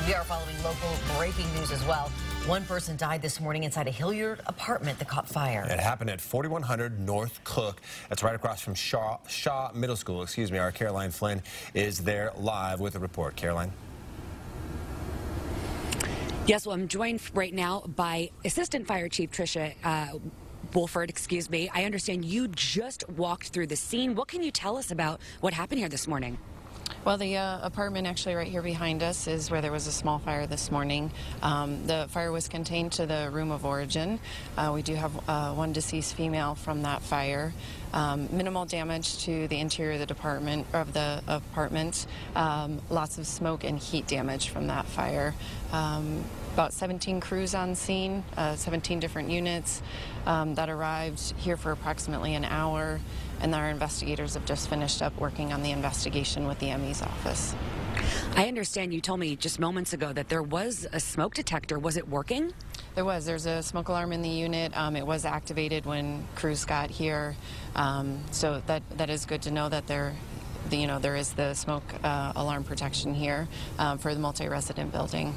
We are following local breaking news as well. One person died this morning inside a Hillyard apartment that caught fire. It happened at 4100 North Cook. That's right across from Shaw Middle School. Excuse me. Our Caroline Flynn is there live with a report. Caroline. Yes, well, I'm joined right now by Assistant Fire Chief Tricia Wolford, excuse me. I understand you just walked through the scene. What can you tell us about what happened here this morning? Well, the apartment actually right here behind us is where there was a small fire this morning. The fire was contained to the room of origin. We do have one deceased female from that fire. Minimal damage to the interior of the apartment. Lots of smoke and heat damage from that fire. About 17 crews on scene, 17 different units that arrived here for approximately an hour, and our investigators have just finished up working on the investigation with the ME's office. I understand you told me just moments ago that there was a smoke detector. Was it working? There was. There's a smoke alarm in the unit. It was activated when crews got here, so that is good to know that there is the smoke alarm protection here for the multi-resident building.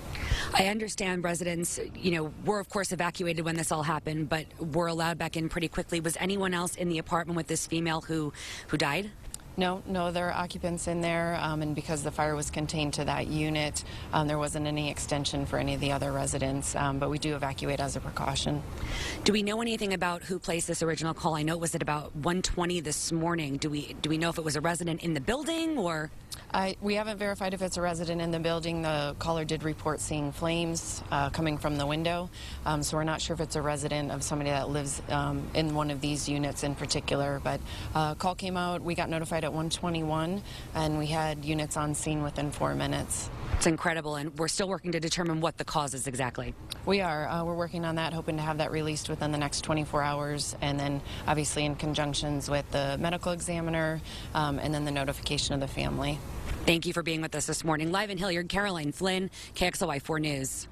I understand residents, were of course evacuated when this all happened, but were allowed back in pretty quickly. Was anyone else in the apartment with this female who died? No, there are occupants in there, and because the fire was contained to that unit, there wasn't any extension for any of the other residents, but we do evacuate as a precaution. Do we know anything about who placed this original call? I know it was at about 1:20 this morning. Do we know if it was a resident in the building or? We haven't verified if it's a resident in the building. The caller did report seeing flames coming from the window, so we're not sure if it's a resident of somebody that lives in one of these units in particular. But call came out, we got notified at 1:21, and we had units on scene within 4 minutes. It's incredible, and we're still working to determine what the cause is exactly. We are. We're working on that, hoping to have that released within the next 24 hours, and then obviously in conjunctions with the medical examiner, and then the notification of the family. Thank you for being with us this morning. Live in Hillyard, Caroline Flynn, KXLY 4 News.